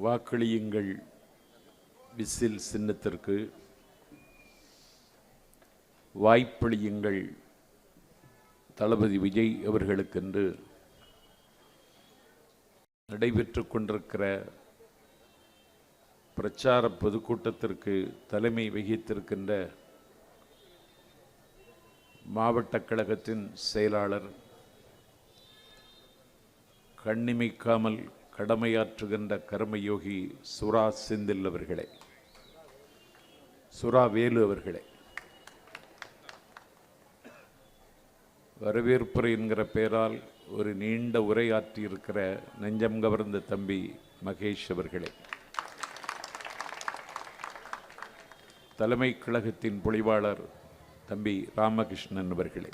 வாக்களியுங்கள் whistle சின்னத்திற்கு, வாய்ப்பளியுங்கள் தளபதி விஜய் அவர்களுக்கென்று நடைபெற்று கொண்டிருக்கிற பிரச்சார பொதுக்கூட்டத்திற்கு தலைமை வகித்திருக்கின்ற மாவட்ட கழகத்தின் செயலாளர், கண்ணிமைக்காமல் கடமையாற்றுகின்ற கர்மயோகி சுரா செந்தில் அவர்களே, சுரா வேலு அவர்களே, வரவேற்புரை என்கிற பெயரால் ஒரு நீண்ட உரையாற்றியிருக்கிற நெஞ்சம் கவர்ந்த தம்பி மகேஷ் அவர்களே, தலைமை கழகத்தின் பொழிவாளர் தம்பி ராமகிருஷ்ணன் அவர்களே,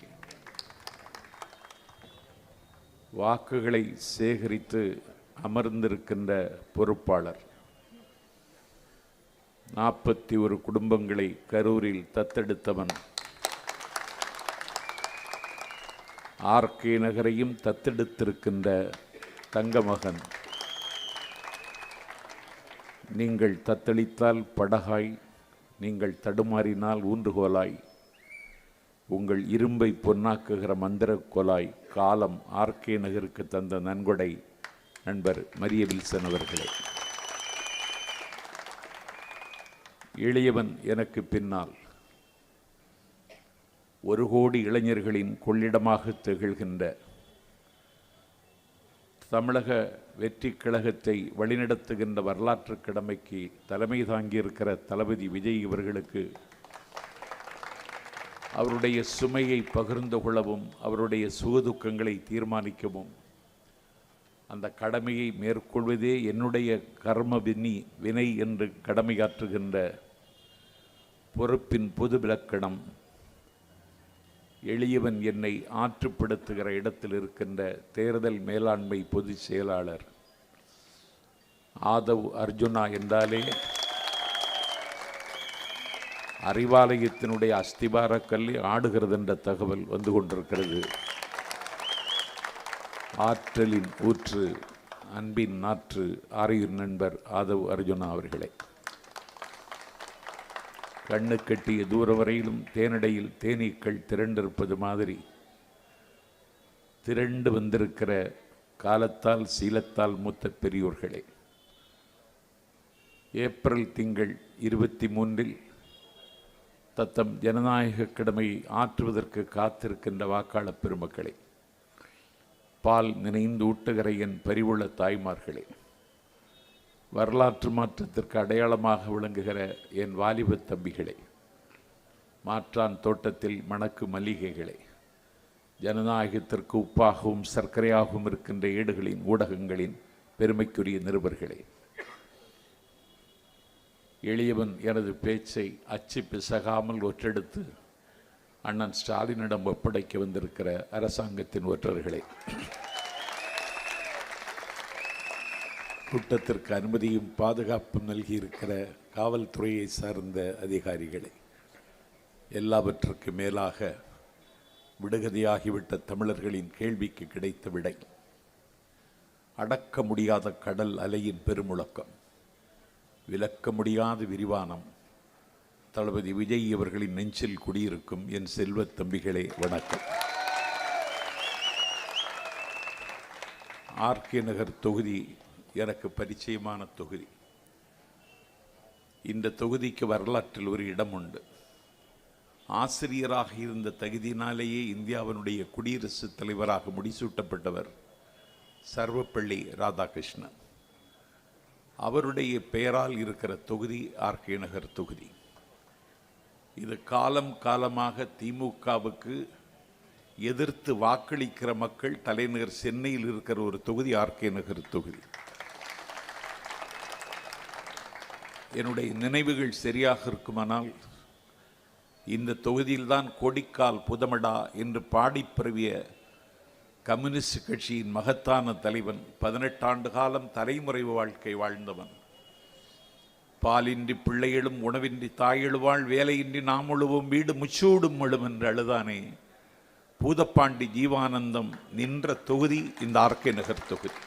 வாக்குகளை சேகரித்து அமர்ந்திருக்கின்ற பொறுப்பாளர், 41 குடும்பங்களை கரூரில் தத்தெடுத்தவன், ஆர்கே நகரையும் தத்தெடுத்திருக்கின்ற தங்கமகன், நீங்கள் தத்தளித்தால் படகாய், நீங்கள் தடுமாறினால் ஊன்றுகோலாய், உங்கள் இரும்பை பொன்னாக்குகிற மந்திர கோலாய் காலம் ஆர்கே நகருக்கு தந்த நன்கொடை நண்பர் மரிய வில்சன் அவர்களே, எளியவன் எனக்கு பின்னால் 1 கோடி இளைஞர்களின் கொள்ளிடமாக திகழ்கின்ற தமிழக வெற்றி கழகத்தை வழிநடத்துகின்ற வரலாற்று கடமைக்கு தலைமை தாங்கியிருக்கிற தளபதி விஜய் அவர்களுக்கு அவருடைய சுமையை பகிர்ந்து கொள்ளவும், அவருடைய சுகதுக்கங்களை தீர்மானிக்கவும், அந்த கடமையை மேற்கொள்வதே என்னுடைய கர்ம வினை என்று கடமையாற்றுகின்ற பொறுப்பின் பொது விலக்கணம், எளியவன் என்னை ஆற்றுப்படுத்துகிற இடத்தில் இருக்கின்ற தேர்தல் மேலாண்மை பொதுச் செயலாளர் ஆதவ் அர்ஜுனா என்றாலே அறிவாலயத்தினுடைய அஸ்திபார கல்லை ஆடுகிறது என்ற தகவல் வந்து கொண்டிருக்கிறது. ஆற்றலின் ஊற்று, அன்பின் நாற்று, ஆரியூர் நண்பர் ஆதவ் அர்ஜுனா அவர்களே, கண்ணு கட்டிய தூரம் வரையிலும் தேனடையில் தேனீக்கள் திரண்டிருப்பது மாதிரி திரண்டு வந்திருக்கிற காலத்தால் சீலத்தால் மூத்த பெரியோர்களே, ஏப்ரல் திங்கள் 23 தத்தம் ஜனநாயக கடமையை ஆற்றுவதற்கு காத்திருக்கின்ற வாக்காளர் பெருமக்களே, பால் நினைந்து ஊட்டுகிற என் பரிவுள்ள தாய்மார்களே, வரலாற்று மாற்றத்திற்கு அடையாளமாக விளங்குகிற என் வாலிப தம்பிகளே, மாற்றான் தோட்டத்தில் மணக்கு மல்லிகைகளே, ஜனநாயகத்திற்கு உப்பாகவும் சர்க்கரையாகவும் இருக்கின்ற ஏடுகளின் ஊடகங்களின் பெருமைக்குரிய நிருபர்களே, எளியவன் எனது பேச்சை அச்சு பிசகாமல் ஒற்றெடுத்து அண்ணன் ஸ்டாலினிடம் ஒப்படைக்க வந்திருக்கிற அரசாங்கத்தின் ஒற்றர்களே, கூட்டத்திற்கு அனுமதியும் பாதுகாப்பும் நல்கியிருக்கிற காவல்துறையை சார்ந்த அதிகாரிகளே, எல்லாவற்றுக்கு மேலாக விடுகதையாகிவிட்ட தமிழர்களின் கேள்விக்கு கிடைத்த விடை, அடக்க முடியாத கடல் அலையின் பெருமுழக்கம், விளக்க முடியாத விரிவானம், தளபதி விஜய் அவர்களின் நெஞ்சில் குடியிருக்கும் என் செல்வத் தம்பிகளே வணக்கம். ஆர்கே நகர் தொகுதி எனக்கு பரிச்சயமான தொகுதி. இந்த தொகுதிக்கு வரலாற்றில் ஒரு இடம் உண்டு. ஆசிரியராக இருந்த தகுதியினாலேயே இந்தியாவினுடைய குடியரசுத் தலைவராக முடிசூட்டப்பட்டவர் சர்வப்பள்ளி ராதாகிருஷ்ணன். அவருடைய பெயரால் இருக்கிற தொகுதி ஆர்கே நகர் தொகுதி. இது காலம் காலமாக திமுகவுக்கு எதிர்த்து வாக்களிக்கிற மக்கள் தலைநகர் சென்னையில் இருக்கிற ஒரு தொகுதி ஆர்கே நகர் தொகுதி. என்னுடைய நினைவுகள் சரியாக இருக்குமானால் இந்த தொகுதியில்தான் கொடிக்கால் புதமடா என்று பாடிப்பரவிய கம்யூனிஸ்ட் கட்சியின் மகத்தான தலைவன், 18 ஆண்டு காலம் தலைமுறை வாழ்க்கை வாழ்ந்தவன், பாலின்றி பிள்ளைகளும் உணவின்றி தாயெழுவாள், வேலையின்றி நாம் உழுவோம், வீடு முச்சூடும் எழும் என்று அழுதானே பூதப்பாண்டி ஜீவானந்தம் நின்ற தொகுதி இந்த ஆர்கே நகர் தொகுதி.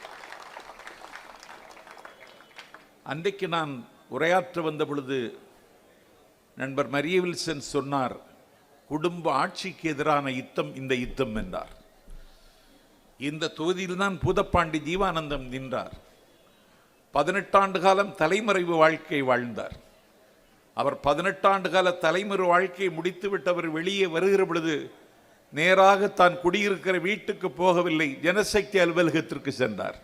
அன்றைக்கு நான் உரையாற்ற வந்த பொழுது நண்பர் மரிய வில்சன் சொன்னார், குடும்ப ஆட்சிக்கு எதிரான யுத்தம் இந்த யுத்தம் என்றார். இந்த தொகுதியில் தான் பூதப்பாண்டி ஜீவானந்தம் நின்றார். 18 ஆண்டு காலம் தலைமறைவு வாழ்க்கை வாழ்ந்தார். அவர் 18 ஆண்டு கால தலைமறைவு வாழ்க்கையை முடித்துவிட்டவர் வெளியே வருகிற பொழுது நேராக தான் குடியிருக்கிற வீட்டுக்கு போகவில்லை, ஜனசக்தி அலுவலகத்திற்கு சென்றார்.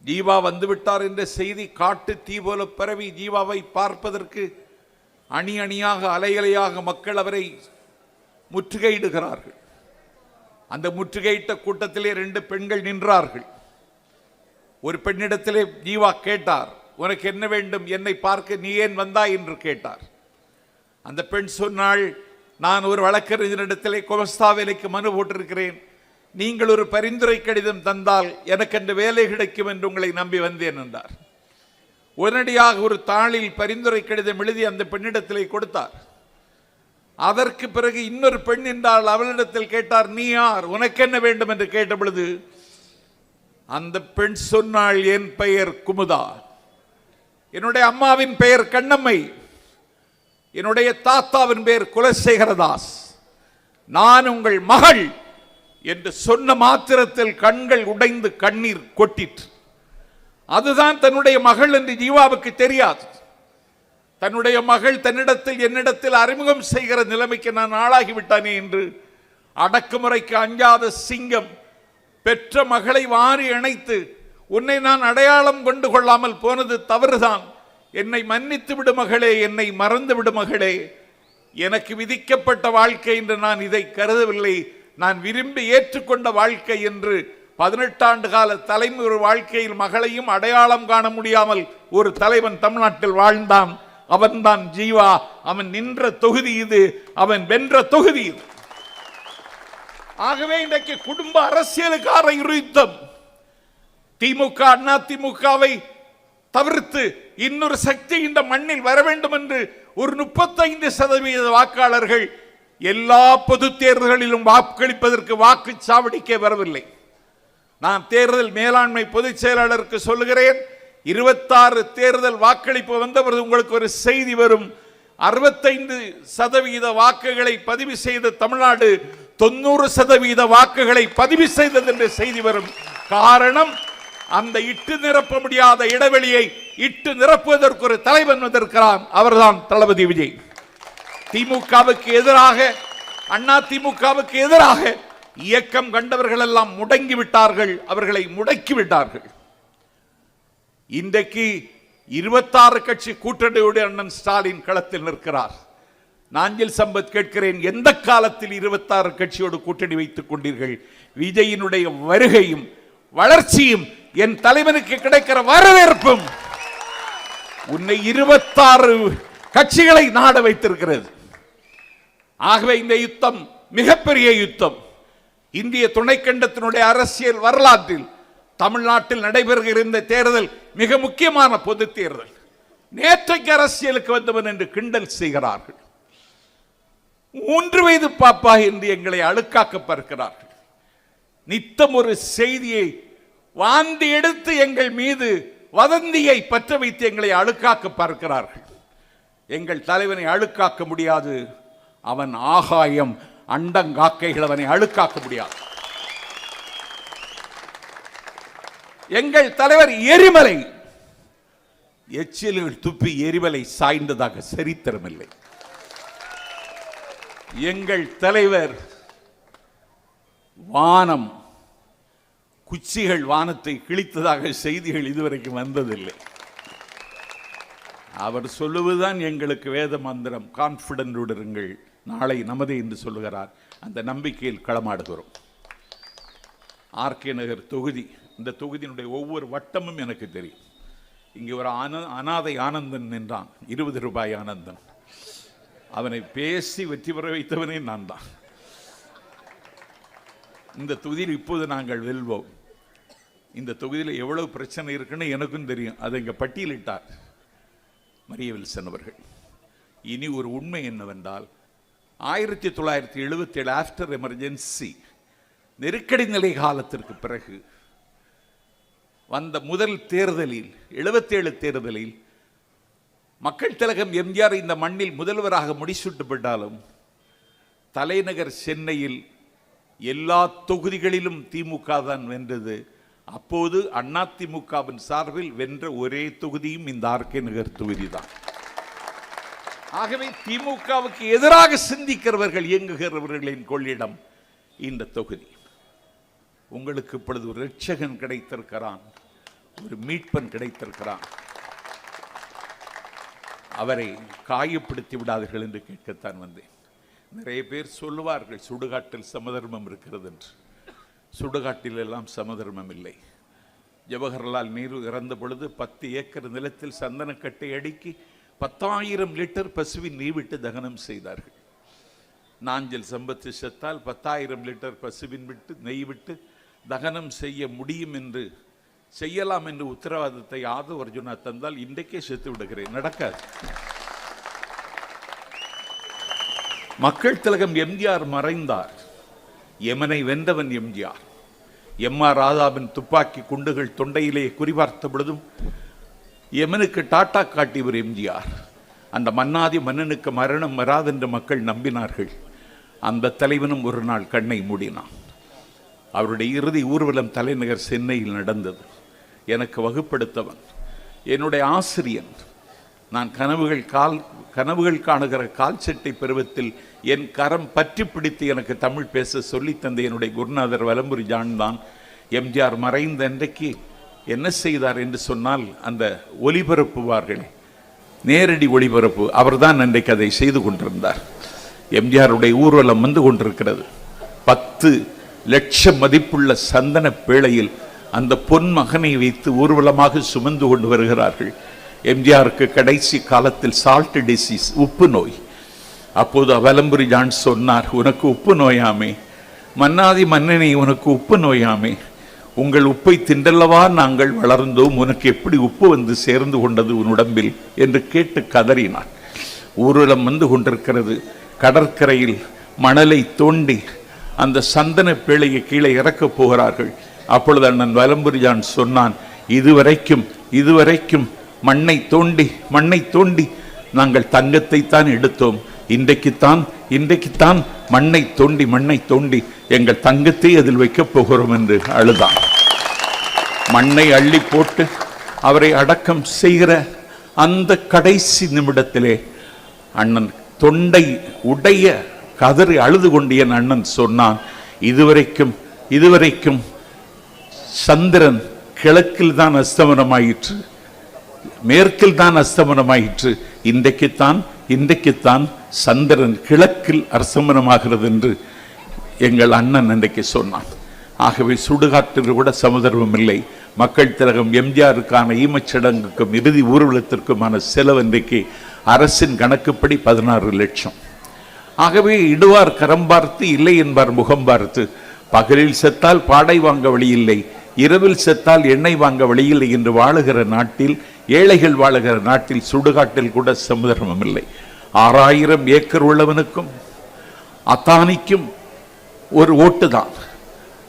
ஜீவா வந்துவிட்டார் என்ற செய்தி காட்டு தீ போல பரவி ஜீவாவை பார்ப்பதற்கு அணி அணியாக அலையலையாக மக்கள் அவரை முற்றுகையிடுகிறார்கள். அந்த முற்றுகையிட்ட கூட்டத்திலே 2 பெண்கள் நின்றார்கள். ஒரு பெண்ணிடத்திலே ஜீவா கேட்டார், உனக்கு என்ன வேண்டும், என்னை பார்க்க நீ ஏன் வந்தாய் என்று கேட்டார். அந்த பெண் சொன்னாள், நான் ஒரு வழக்கறிஞரிடத்திலே குமஸ்தா வேலைக்கு மனு போட்டிருக்கிறேன், நீங்கள் ஒரு பரிந்துரை கடிதம் தந்தால் எனக்கு அந்த வேலை கிடைக்கும் என்று உங்களை நம்பி வந்தேன் என்றார். உடனடியாக ஒரு தாளில் பரிந்துரை கடிதம் எழுதி அந்த பெண்ணிடத்திலே கொடுத்தார். அதற்கு பிறகு இன்னொரு பெண் என்றால் அவளிடத்தில் கேட்டார், நீ யார், உனக்கு என்ன வேண்டும் என்று கேட்ட பொழுது அந்த பெண் சொன்னாள், என் பெயர் குமுதா, என்னுடைய அம்மாவின் பெயர் கண்ணம்மை, என்னுடைய தாத்தாவின் பெயர் குலசேகரதாஸ், நான் உங்கள் மகள் என்று சொன்ன மாத்திரத்தில் கண்கள் உடைந்து கண்ணீர் கொட்டிற்று. அதுதான் தன்னுடைய மகள் என்று ஜீவாவுக்கு தெரியாது. தன்னுடைய மகள் தன்னிடத்தில் என்னிடத்தில் அறிமுகம் செய்கிற நிலைமைக்கு நான் ஆளாகிவிட்டானே என்று அடக்குமுறைக்கு அஞ்சாத சிங்கம் பெற்ற மகளை வாரி இணைத்து, உன்னை நான் அடையாளம் கொண்டு கொள்ளாமல் போனது தவறுதான், என்னை மன்னித்து விடு மகளே, என்னை மறந்து விடு மகளே, எனக்கு விதிக்கப்பட்ட வாழ்க்கை என்று நான் இதை கருதவில்லை, நான் விரும்பி ஏற்றுக்கொண்ட வாழ்க்கை என்று 18 ஆண்டு கால தலைமுறை வாழ்க்கையில் மகளையும் அடையாளம் காண முடியாமல் ஒரு தலைவன் தமிழ்நாட்டில் வாழ்ந்தான். அவன்தான் ஜீவா. அவன் நின்ற தொகுதி இது, அவன் வென்ற தொகுதி இது. ஆகவே இன்றைக்கு குடும்ப அரசியலுக்கான யுத்தம். திமுக அண்ணா திமுகவை தவிர்த்து இன்னொரு சக்தி இந்த மண்ணில் வர வேண்டும் என்று ஒரு 35% வாக்காளர்கள் எல்லா பொது தேர்தல்களிலும் வாக்களிப்பதற்கு வாக்குச்சாவடிக்கே வரவில்லை. நான் தேர்தல் மேலாண்மை பொதுச் செயலாளருக்கு சொல்லுகிறேன், 26 தேர்தல் வாக்களிப்பு வந்தபோது உங்களுக்கு ஒரு செய்தி வரும். 65% வாக்குகளை பதிவு செய்த தமிழ்நாடு 90% வாக்குகளை பதிவு செய்தது என்ற செய்தி வரும். காரணம், அந்த இட்டு நிரப்ப முடியாத இடைவெளியை இட்டு நிரப்புவதற்கு ஒரு தலைவன் வந்திருக்கிறான், அவர்தான் தளபதி விஜய். திமுகவுக்கு எதிராக, அண்ணா திமுகவுக்கு எதிராக இயக்கம் கண்டவர்கள் எல்லாம் முடங்கி விட்டார்கள், அவர்களை முடக்கி விட்டார்கள். இன்றைக்கு 26 கட்சி கூட்டணியோடு அண்ணன் ஸ்டாலின் களத்தில் நிற்கிறார். நாஞ்சில் சம்பத் கேட்கிறேன், எந்த காலத்தில் 26 கட்சியோடு கூட்டணி வைத்துக் கொண்டீர்கள்? விஜயினுடைய வருகையும் வளர்ச்சியும் என் தலைவனுக்கு கிடைக்கிற வரவேற்பும் உன்னை 26 கட்சிகளை நாட வைத்திருக்கிறது. ஆகவே இந்த யுத்தம் மிகப்பெரிய யுத்தம். இந்திய துணைக்கண்டத்தினுடைய அரசியல் வரலாற்றில் தமிழ்நாட்டில் நடைபெறுகிற இந்த தேர்தல் மிக முக்கியமான பொது தேர்தல். நேற்றைக்கு அரசியலுக்கு வந்தவன் என்று கிண்டல் செய்கிறார்கள். 3 வயது பாப்பா என்று எங்களை அழுக்காக்க பார்க்கிறார்கள். நித்தம் ஒரு செய்தியை வாந்தி எடுத்து எங்கள் மீது வதந்தியை பற்ற வைத்து எங்களை அழுக்காக்க பார்க்கிறார்கள். எங்கள் தலைவனை அழுக்காக்க முடியாது. அவன் ஆகாயம், அண்டங்காக்கைகள் அவனை அழுக்காக்க முடியாது. எங்கள் தலைவர் எரிமலை, எச்சில்கள் துப்பி எரிமலை சாய்ந்ததாக சரித்திரமில்லை. எங்கள் தலைவர் வானம், குச்சிகள் வானத்தை கிழித்ததாக செய்திகள் இதுவரைக்கும் வந்ததில்லை. அவர் சொல்லுவதுதான் எங்களுக்கு வேத மந்திரம். கான்பிடன்ட் இருங்கள், நாளை நமதே என்று சொல்லுகிறார். அந்த நம்பிக்கையில் களமாடுகிறோம். ஆர்கே நகர் தொகுதி, இந்த தொகுதியினுடைய ஒவ்வொரு வட்டமும் எனக்கு தெரியும். இங்கே ஒரு அனாதை ஆனந்தன் நின்றான், 20 ரூபாய் ஆனந்தன். அவனை பேசி வெற்றி பெற வைத்தவனே நான் தான். இந்த தொகுதியில் இப்போது நாங்கள் வெல்வோம். இந்த தொகுதியில் எவ்வளவு பிரச்சனை இருக்குன்னு எனக்கும் தெரியும். அதை இங்கே பட்டியலிட்டார் மரிய வில்சன் அவர்கள். இனி ஒரு உண்மை என்னவென்றால், 1977 ஆஃப்டர் எமர்ஜென்சி, நெருக்கடி நிலை காலத்திற்கு பிறகு வந்த முதல் தேர்தலில் 77 தேர்தலில் மக்கள் திலகம் எம்ஜிஆர் இந்த மண்ணில் முதல்வராக முடிசூட்டப்பட்டாலும் தலைநகர் சென்னையில் எல்லா தொகுதிகளிலும் திமுக தான் வென்றது. அப்போது அதிமுகவின் சார்பில் வென்ற ஒரே தொகுதியும் இந்த ஆர்கே நகர் தொகுதி தான். ஆகவே திமுகவுக்கு எதிராக சிந்திக்கிறவர்கள் இயங்குகிறவர்களின் கொள்ளிடம் இந்த தொகுதி. உங்களுக்கு இப்பொழுது ஒரு இரட்சகன் கிடைத்திருக்கிறான், ஒரு மீட்பன் கிடைத்திருக்கிறான். அவரை காயப்படுத்தி விடாதீர்கள் என்று கேட்கத்தான் வந்தேன். நிறைய பேர் சொல்லுவார்கள் சுடுகாட்டில் சமதர்மம் இருக்கிறது என்று. சுடுகாட்டில் எல்லாம் சமதர்மம் இல்லை. ஜவஹர்லால் நேரு இறந்த பொழுது 10 ஏக்கர் நிலத்தில் சந்தனக்கட்டை அடுக்கி 10,000 லிட்டர் பசுவின் நெய் விட்டு தகனம் செய்தார்கள். நாஞ்சல் சம்பத்து செத்தால் 10,000 லிட்டர் பசுவின் விட்டு நெய் விட்டு தகனம் செய்ய முடியும் என்று செய்யலாம் என்று உத்தரவாதத்தை ஆதவ அர்ஜுனா தந்தால் இன்றைக்கே செத்து விடுகிறேன். நடக்காது. மக்கள் திலகம் எம்ஜிஆர் மறைந்தார். யமனை வென்றவன் எம்ஜிஆர். எம்.ஆர். ராதாவின் துப்பாக்கி குண்டுகள் தொண்டையிலே குறிபார்த்த பொழுதும் யமனுக்கு டாட்டா காட்டியவர் எம்ஜிஆர். அந்த மன்னாதி மன்னனுக்கு மரணம் வராதென்று மக்கள் நம்பினார்கள். அந்த தலைவனும் ஒரு நாள் கண்ணை மூடினான். அவருடைய இறுதி ஊர்வலம் தலைநகர் சென்னையில் நடந்தது. எனக்கு வகுப்படுத்தவன், என்னுடைய ஆசிரியன். நான் கனவுகள் காணுகிற கால் சட்டை பருவத்தில் என் கரம் பற்றி பிடித்து எனக்கு தமிழ் பேச சொல்லித்தந்த என்னுடைய குருநாதர் வலம்புரி ஜான் தான் எம்ஜிஆர் மறைந்த அன்றைக்கு என்ன செய்தார் என்று சொன்னால், அந்த ஒலிபரப்புவார்களே, நேரடி ஒளிபரப்பு, அவர்தான் அன்றைக்கு அதை செய்து கொண்டிருந்தார். எம்ஜிஆருடைய ஊர்வலம் வந்து கொண்டிருக்கிறது. 10 லட்சம் மதிப்புள்ள சந்தன பேழையில் அந்த பொன் மகனை வைத்து ஊர்வலமாக சுமந்து கொண்டு வருகிறார்கள். எம்ஜிஆருக்கு கடைசி காலத்தில் சால்ட் டிசீஸ், உப்பு நோய். அப்போது வலம்புரி ஜான் சொன்னார், உனக்கு உப்பு நோயாமே, மன்னாதி மன்னனே உனக்கு உப்பு நோயாமே, உங்கள் உப்பை திண்டல்லவா நாங்கள் வளர்ந்தோம், உனக்கு எப்படி உப்பு வந்து சேர்ந்து கொண்டது உன் உடம்பில் என்று கேட்டு கதறினார். ஊர்வலம் வந்து கொண்டிருக்கிறது. கடற்கரையில் மணலை தோண்டி அந்த சந்தன பேழையை கீழே இறக்கப் போகிறார்கள். அப்பொழுது அண்ணன் வலம்புரி ஜான் சொன்னான், இதுவரைக்கும் மண்ணை தோண்டி நாங்கள் தங்கத்தை தான் எடுத்தோம், இன்றைக்குத்தான் மண்ணை தோண்டி எங்கள் தங்கத்தை அதில் வைக்கப் போகிறோம் என்று அழுதான். மண்ணை அள்ளி போட்டு அவரை அடக்கம் செய்கிற அந்த கடைசி நிமிடத்திலே அண்ணன் தொண்டை உடைய கதறி அழுது கொண்டு என் அண்ணன் சொன்னான், இதுவரைக்கும் சந்திரன் கிழக்கில் தான் அஸ்தமனமாயிற்று, மேற்கில் தான் அஸ்தமனமாயிற்று, இன்றைக்குத்தான் சந்திரன் கிழக்கில் அஸ்தமனமாகிறது என்று எங்கள் அண்ணன் அன்றைக்கு சொன்னான். ஆகவே சுடுகாட்டில் கூட சமதர்மம் இல்லை. மக்கள் திலகம் எம்ஜிஆருக்கான ஈமச்சடங்குக்கும் இறுதி ஊர்வலத்திற்குமான செலவு இன்றைக்கு அரசின் கணக்குப்படி 16 லட்சம். ஆகவே இடுவார் கரம் பார்த்து, இல்லை என்பார் முகம் பார்த்து. பகலில் செத்தால் பாடை வாங்க வழி இல்லை, இரவில் செத்தால் எண்ணெய் வாங்க வழியில்லை என்று வாழுகிற நாட்டில், ஏழைகள் வாழுகிற நாட்டில் சுடுகாட்டில் கூட சமதர்மம் இல்லை. 6000 ஏக்கர் உள்ளவனுக்கும் அத்தானிக்கும் ஒரு ஓட்டு தான்.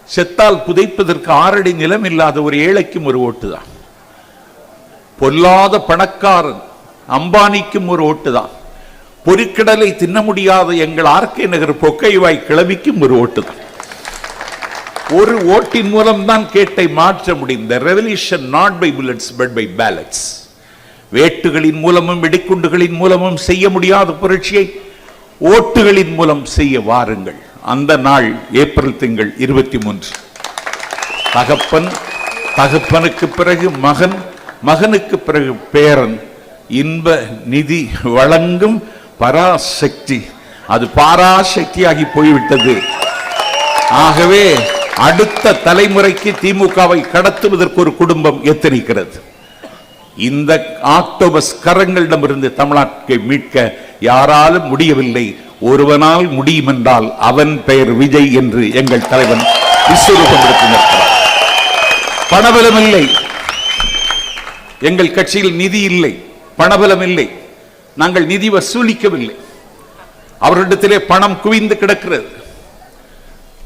செத்தால் புதைப்பதற்கு 6 அடி நிலம் இல்லாத ஒரு ஏழைக்கும் ஒரு ஓட்டு தான். பொல்லாத பணக்காரன் அம்பானிக்கும் ஒரு ஓட்டு தான். பொறிக்கடலை தின்ன முடியாத எங்கள் ஆர்கே நகர் பொக்கைவாய் கிளவிக்கும் ஒரு ஓட்டு தான். ஒரு ஓட்டின் மூலம் தான் கேட்டை மாற்ற முடியும். The revolution not by bullets but by ballots. வேட்டுகளின் மூலமும் வெடிக்குண்டுகளின் மூலமும் செய்ய முடியாத புரட்சியை ஓட்டுகளின் மூலம் செய்ய வாருங்கள். அந்த நாள் ஏப்ரல் திங்கள் 23. தகப்பனுக்கு பிறகு மகன், மகனுக்கு பிறகு பேரன், இன்ப நிதி வழங்கும் பராசக்தி, அது பாராசக்தியாகி போய்விட்டது. ஆகவே அடுத்த தலைமுறைக்கு திமுகவை கடத்துவதற்கு ஒரு குடும்பம் எத்தனிக்கிறது. இந்த ஆக்டோபஸ் கரங்களிடமிருந்து தமிழ்நாட்டை மீட்க யாராலும் முடியவில்லை. ஒருவனால் முடியும் என்றால் அவன் பெயர் விஜய் என்று எங்கள் தலைவன் விஸ்வரூபம். பணபலம் இல்லை, எங்கள் கட்சியில் நிதி இல்லை, பணபலம் இல்லை, நாங்கள் நிதி வசூலிக்கவில்லை. அவர்களிடத்திலே பணம் குவிந்து கிடக்கிறது.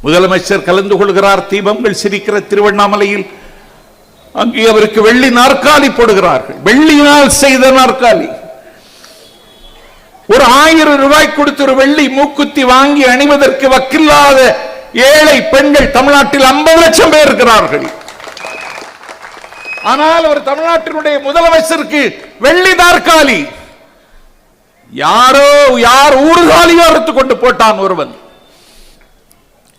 முதலமைச்சர் கலந்து கொள்கிறார், தீபங்கள் சிரிக்கிற திருவண்ணாமலையில் அங்கே அவருக்கு வெள்ளி நாற்காலி போடுகிறார்கள். வெள்ளியினால் செய்த நாற்காலி. ஒரு 1000 ரூபாய் கொடுத்து ஒரு வெள்ளி மூக்குத்தி வாங்கி அணிவதற்கு வக்கில்லாத ஏழை பெண்கள் தமிழ்நாட்டில் 50 லட்சம் பேர் இருக்கிறார்கள். ஆனால் அவர் தமிழ்நாட்டினுடைய முதலமைச்சருக்கு வெள்ளி நாற்காலி. யார் ஊறுகாலியோ அறுத்து கொண்டு போட்டான் ஒருவன்.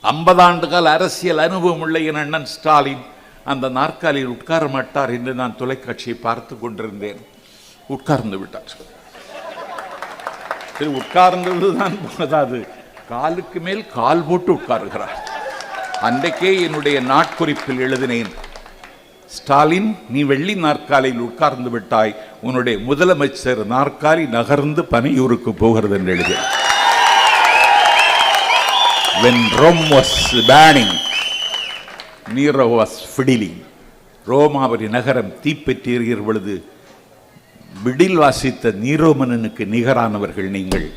50 ஆண்டுகால அரசியல் அனுபவம் உள்ள என் அண்ணன் ஸ்டாலின் அந்த நாற்காலியில் உட்கார மாட்டார் என்று நான் தொலைக்காட்சியை பார்த்து கொண்டிருந்தேன். உட்கார்ந்து விட்டார். உட்கார்ந்ததுதான் போதாது, காலுக்கு மேல் கால் போட்டு உட்காருகிறார். அன்றைக்கே என்னுடைய நாட்குறிப்பில் எழுதினேன், ஸ்டாலின் நீ வெள்ளி நாற்காலியில் உட்கார்ந்து விட்டாய், உன்னுடைய முதலமைச்சர் நாற்காலி நகர்ந்து பனையூருக்கு போகிறது என்று எழுதினேன். When Rome was burning, Nero was fiddling. ரோமாபுரி நகரம் தீப்பற்றி எரிகிற பொழுது விடில் வாசித்த நீரோ மன்னனுக்கு நிகரானவர்கள் நீங்கள்.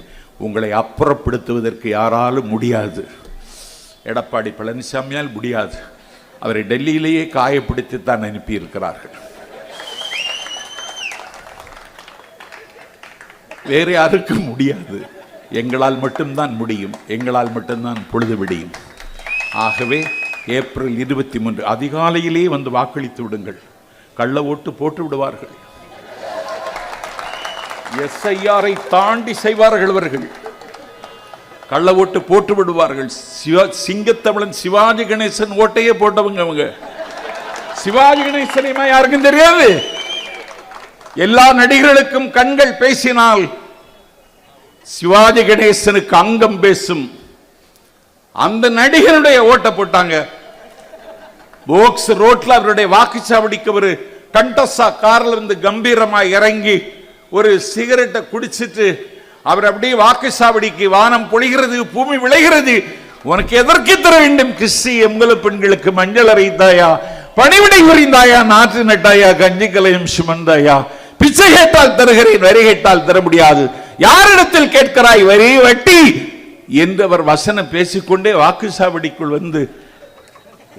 உங்களை அப்புறப்படுத்துவதற்கு யாராலும் முடியாது. எடப்பாடி பழனிசாமியால் முடியாது. அவரை டெல்லியிலேயே காயப்படுத்தித்தான் அனுப்பியிருக்கிறார்கள். வேறு யாருக்கும் முடியாது. எங்களால் மட்டும்தான் முடியும். எங்களால் மட்டும்தான் பொழுது விடியும். ஆகவே ஏப்ரல் 23 அதிகாலையிலே வந்து வாக்களித்து விடுங்கள். கள்ள ஓட்டு போட்டு விடுவார்கள். எஸ்ஐஆரை தாண்டி செய்வார்கள் அவர்கள். கள்ள ஓட்டு போட்டு விடுவார்கள். சிங்கத்தமிழன் சிவாஜி கணேசன் ஓட்டையே போட்டவங்க அவங்க. சிவாஜி கணேசனையுமா யாருக்கும் தெரியாது. எல்லா நடிகர்களுக்கும் கண்கள் பேசினால் சிவாஜி கணேசனுக்கு அங்கம் பேசும். அந்த நடிகருடைய ஓட்ட போட்டாங்க. போக்ஸ் ரோட்ல அவருடைய வாக்குச்சாவடிக்கு ஒரு கண்டசா கார்ல இருந்து கம்பீரமா இறங்கி ஒரு சிகரெட்டை குடிச்சிட்டு அவர் அப்படியே வாக்குச்சாவடிக்கு, வானம் பொழிகிறது, பூமி விளைகிறது, உனக்கு எதற்கு தர வேண்டும் கிறிஸ்தி எம்கல பெண்களுக்கு மஞ்சள் அரைத்தாயா, பணிவிடை புரிந்தாயா, நாற்று நட்டாயா, கஞ்சி கலையும் சுமந்தாயா, பிச்சை கேட்டால் தருகிறேன், வரி கேட்டால் தர முடியாது, யாரிடத்தில் கேட்கிறாய் வரி வட்டி என்று அவர் வசனம் பேசிக்கொண்டே வாக்குச்சாவடிக்குள் வந்து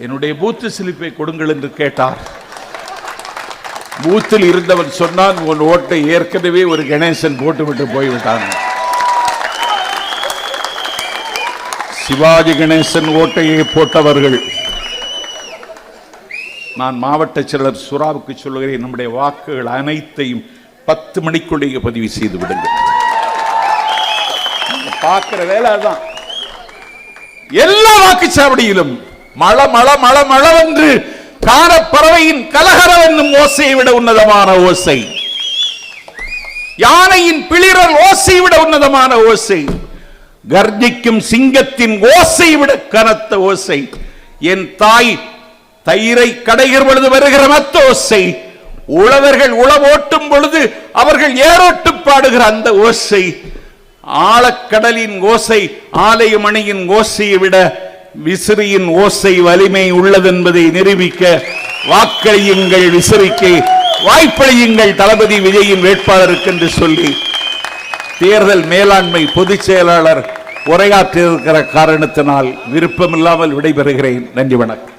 என்னுடைய பூத்து சிலிப்பை கொடுங்கள் என்று கேட்டார். பூத்தில் இருந்தவன் சொன்னான், உன் ஓட்டை ஏற்கனவே ஒரு கணேசன் போட்டுவிட்டு போய்விட்டான். சிவாஜி கணேசன் ஓட்டையை போட்டவர்கள். நான் மாவட்ட செயலர் சுறாவுக்கு சொல்லுகிறேன், நம்முடைய வாக்குகள் அனைத்தையும் 10 மணிக்குள்ளேயே பதிவு செய்து விடுங்கள். பார்க்கிற வேலை தான். எல்லா வாக்குச்சாவடியிலும் மழ மழ மழ மழவென்று காரப்பறவையின் கலகரம் என்னும் ஓசையை விட உன்னதமான ஓசை, யானையின் பிளிரல் ஓசையை விட உன்னதமான ஓசை, கர்ஜிக்கும் சிங்கத்தின் ஓசை விட கனத்த ஓசை, என் தாய் தயிரை கடைகிற பொழுது வருகிற மத்த ஓசை, உழவர்கள் உழவோட்டும் பொழுது அவர்கள் ஏரோட்டு பாடுகிற அந்த ஓசை, ஆழக்கடலின் ஓசை ஆலயமணியின் ஓசையை விட விசிறியின் ஓசை வலிமை உள்ளது என்பதை நிரூபிக்க வாக்களியுங்கள் விசிறிக்கு, வாய்ப்பளியுங்கள் தளபதி விஜயின் வேட்பாளருக்கு என்று சொல்லி தேர்தல் மேலாண்மை பொதுச் செயலாளர் உரையாற்றியிருக்கிற காரணத்தினால் விருப்பமில்லாமல் விடைபெறுகிறேன். நன்றி, வணக்கம்.